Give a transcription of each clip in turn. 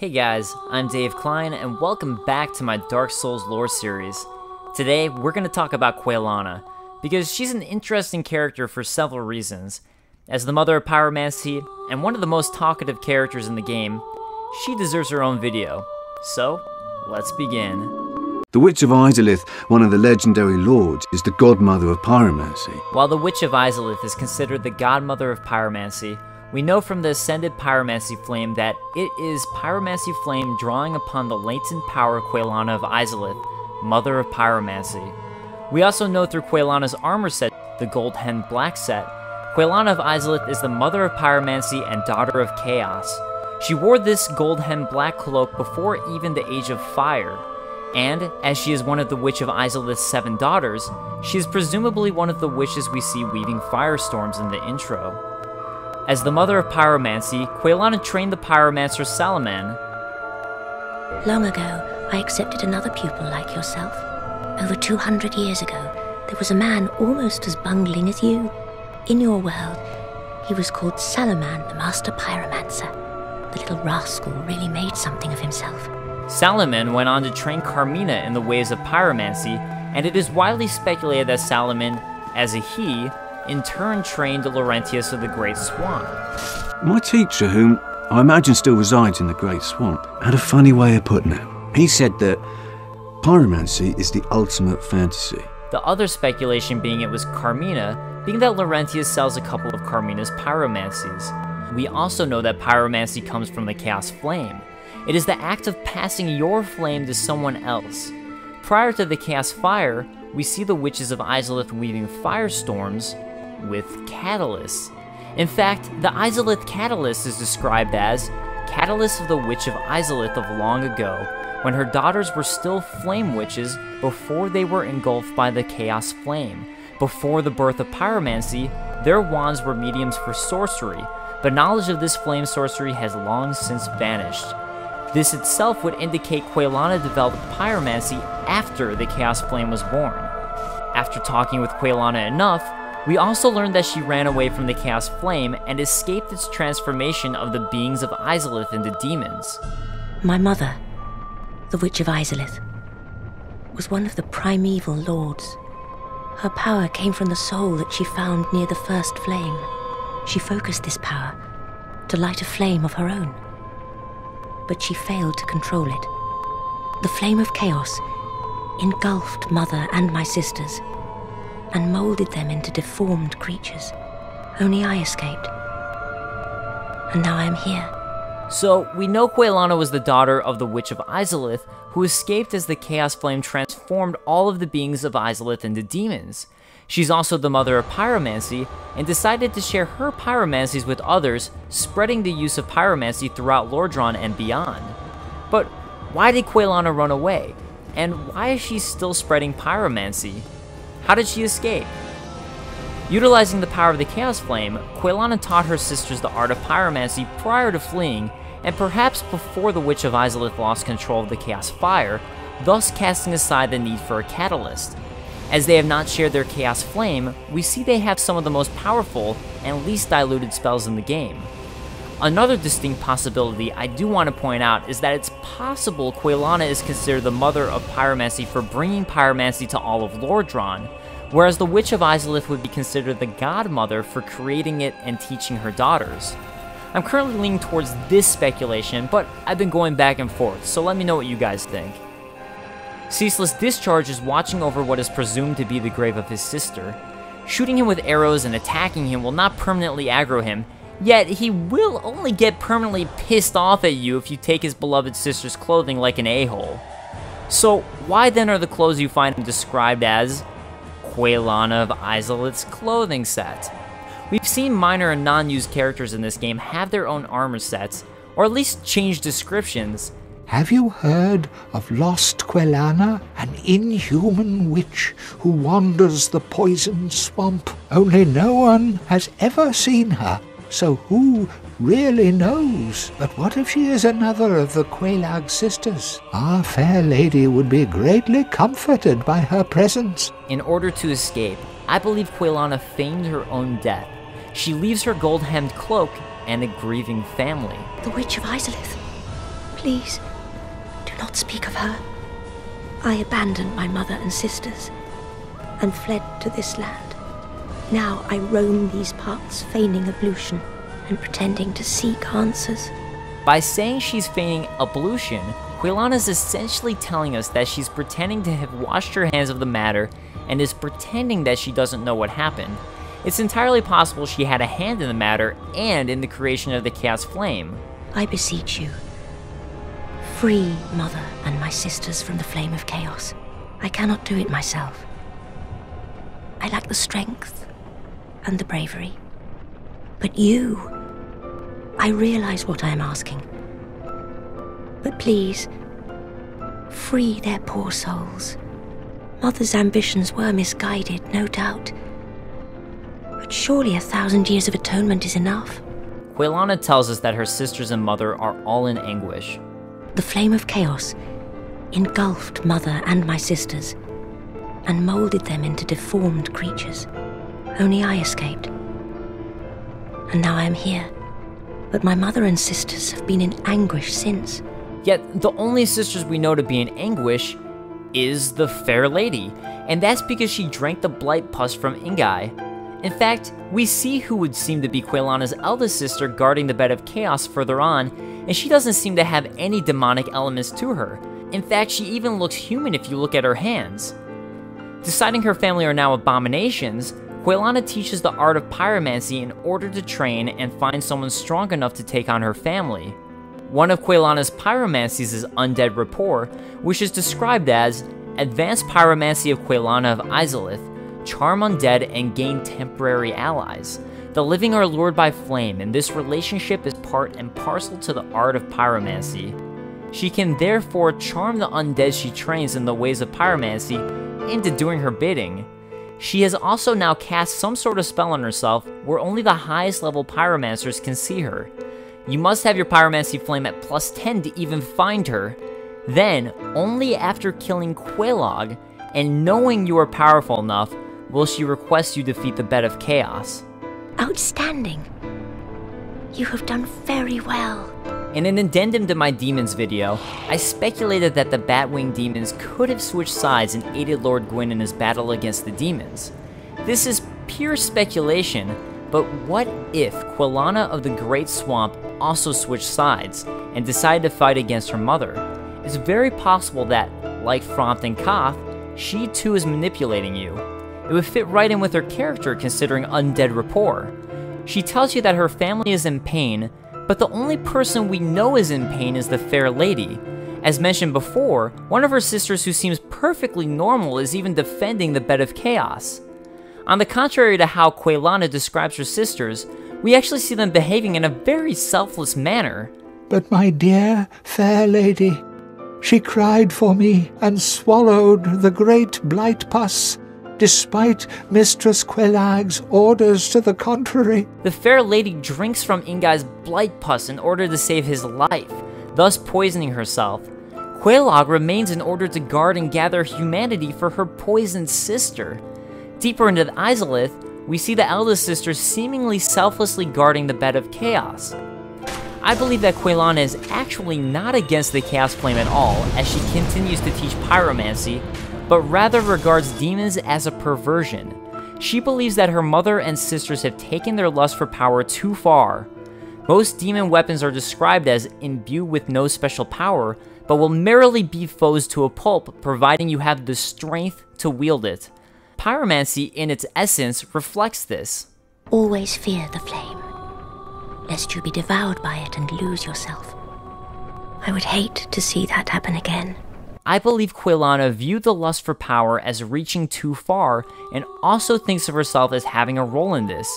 Hey guys, I'm Dave Klein, and welcome back to my Dark Souls lore series. Today, we're going to talk about Quelana, because she's an interesting character for several reasons. As the mother of pyromancy, and one of the most talkative characters in the game, she deserves her own video. So, let's begin. The Witch of Izalith, one of the legendary lords, is the godmother of pyromancy. While the Witch of Izalith is considered the godmother of pyromancy, we know from the Ascended Pyromancy Flame that it is Pyromancy Flame drawing upon the latent power Quelana of Izalith, Mother of Pyromancy. We also know through Quelana's armor set, the Gold Hem Black set, Quelana of Izalith is the Mother of Pyromancy and Daughter of Chaos. She wore this Gold Hem Black cloak before even the Age of Fire, and as she is one of the Witch of Izalith's 7 daughters, she is presumably one of the witches we see weaving firestorms in the intro. As the mother of pyromancy, Quelana trained the pyromancer Salaman. Long ago, I accepted another pupil like yourself. Over 200 years ago, there was a man almost as bungling as you. In your world, he was called Salaman, the master pyromancer. The little rascal really made something of himself. Salaman went on to train Carmina in the ways of pyromancy, and it is widely speculated that Salaman, as a he, in turn trained Laurentius of the Great Swamp. My teacher, whom I imagine still resides in the Great Swamp, had a funny way of putting it. He said that pyromancy is the ultimate fantasy. The other speculation being it was Carmina, being that Laurentius sells a couple of Carmina's pyromancies. We also know that pyromancy comes from the Chaos Flame. It is the act of passing your flame to someone else. Prior to the Chaos Fire, we see the Witches of Izalith weaving firestorms with catalysts. In fact, the Izalith catalyst is described as catalyst of the Witch of Izalith of long ago, when her daughters were still flame witches before they were engulfed by the Chaos Flame. Before the birth of pyromancy, their wands were mediums for sorcery, but knowledge of this flame sorcery has long since vanished. This itself would indicate Quelana developed pyromancy after the Chaos Flame was born. After talking with Quelana enough, we also learned that she ran away from the Chaos Flame and escaped its transformation of the beings of Izalith into demons. My mother, the Witch of Izalith, was one of the primeval lords. Her power came from the soul that she found near the first flame. She focused this power to light a flame of her own, but she failed to control it. The flame of chaos engulfed Mother and my sisters, and molded them into deformed creatures. Only I escaped. And now I am here. So, we know Quelana was the daughter of the Witch of Izalith, who escaped as the Chaos Flame transformed all of the beings of Izalith into demons. She's also the mother of pyromancy, and decided to share her pyromancies with others, spreading the use of pyromancy throughout Lordran and beyond. But why did Quelana run away? And why is she still spreading pyromancy? How did she escape? Utilizing the power of the Chaos Flame, Quelana taught her sisters the art of pyromancy prior to fleeing, and perhaps before the Witch of Izalith lost control of the Chaos Fire, thus casting aside the need for a catalyst. As they have not shared their Chaos Flame, we see they have some of the most powerful and least diluted spells in the game. Another distinct possibility I do want to point out is that it's possible Quelana is considered the mother of pyromancy for bringing pyromancy to all of Lordran, whereas the Witch of Izalith would be considered the godmother for creating it and teaching her daughters. I'm currently leaning towards this speculation, but I've been going back and forth, so let me know what you guys think. Ceaseless Discharge is watching over what is presumed to be the grave of his sister. Shooting him with arrows and attacking him will not permanently aggro him, yet he will only get permanently pissed off at you if you take his beloved sister's clothing like an a-hole. So why then are the clothes you find him described as Quelana of Izalith's clothing set? We've seen minor and non-used characters in this game have their own armor sets, or at least change descriptions. Have you heard of Lost Quelana, an inhuman witch who wanders the poisoned swamp? Only no one has ever seen her. So who really knows? But what if she is another of the Quelag sisters? Our fair lady would be greatly comforted by her presence. In order to escape, I believe Quelana feigned her own death. She leaves her gold-hemmed cloak and a grieving family. The Witch of Izalith, Please, do not speak of her. I abandoned my mother and sisters and fled to this land. Now I roam these parts, feigning ablution and pretending to seek answers. By saying she's feigning ablution, Quelana is essentially telling us that she's pretending to have washed her hands of the matter and is pretending that she doesn't know what happened. It's entirely possible she had a hand in the matter and in the creation of the Chaos Flame. I beseech you, free Mother and my sisters from the flame of chaos. I cannot do it myself. I lack the strength and the bravery. But you, I realize what I am asking. But please, free their poor souls. Mother's ambitions were misguided, no doubt. But surely 1,000 years of atonement is enough. Quelana tells us that her sisters and mother are all in anguish. The flame of chaos engulfed Mother and my sisters and molded them into deformed creatures. Only I escaped. And now I am here. But my mother and sisters have been in anguish since. Yet the only sisters we know to be in anguish is the Fair Lady, and that's because she drank the blight pus from Ingai. In fact, we see who would seem to be Quelana's eldest sister guarding the bed of chaos further on, and she doesn't seem to have any demonic elements to her. In fact, she even looks human if you look at her hands. Deciding her family are now abominations, Quelana teaches the art of pyromancy in order to train and find someone strong enough to take on her family. One of Quelana's pyromancies is Undead Rapport, which is described as Advanced Pyromancy of Quelana of Izalith, charm undead and gain temporary allies. The living are lured by flame, and this relationship is part and parcel to the art of pyromancy. She can therefore charm the undead she trains in the ways of pyromancy into doing her bidding. She has also now cast some sort of spell on herself where only the highest level pyromancers can see her. You must have your pyromancy flame at +10 to even find her. Then, only after killing Quelog and knowing you are powerful enough, will she request you defeat the Bed of Chaos. Outstanding. You have done very well. In an addendum to my demons video, I speculated that the Batwing demons could have switched sides and aided Lord Gwyn in his battle against the demons. This is pure speculation, but what if Quelana of the Great Swamp also switched sides and decided to fight against her mother? It's very possible that, like Frompt and Koth, she too is manipulating you. It would fit right in with her character considering Undead Rapport. She tells you that her family is in pain, but the only person we know is in pain is the Fair Lady. As mentioned before, one of her sisters who seems perfectly normal is even defending the Bed of Chaos. On the contrary to how Quelana describes her sisters, we actually see them behaving in a very selfless manner. But my dear Fair Lady, she cried for me and swallowed the great blight pus, despite Mistress Quelag's orders to the contrary. The Fair Lady drinks from Ingai's blight pus in order to save his life, thus poisoning herself. Quelag remains in order to guard and gather humanity for her poisoned sister. Deeper into the Izalith, we see the eldest sister seemingly selflessly guarding the Bed of Chaos. I believe that Quelana is actually not against the Chaos Flame at all, as she continues to teach pyromancy, but rather regards demons as a perversion. She believes that her mother and sisters have taken their lust for power too far. Most demon weapons are described as imbued with no special power, but will merely be foes to a pulp, providing you have the strength to wield it. Pyromancy, in its essence, reflects this. Always fear the flame, lest you be devoured by it and lose yourself. I would hate to see that happen again. I believe Quelana viewed the lust for power as reaching too far, and also thinks of herself as having a role in this.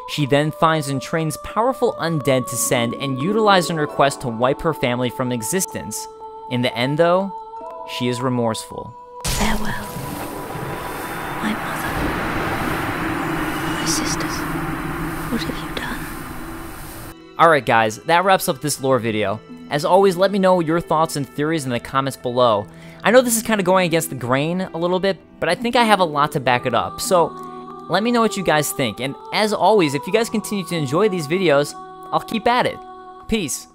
She then finds and trains powerful undead to send and utilize in her quest to wipe her family from existence. In the end, though, she is remorseful. Farewell, my mother, my sisters. What have you done? Alright guys, that wraps up this lore video. As always, let me know your thoughts and theories in the comments below. I know this is kind of going against the grain a little bit, but I think I have a lot to back it up. So, let me know what you guys think. And as always, if you guys continue to enjoy these videos, I'll keep at it. Peace.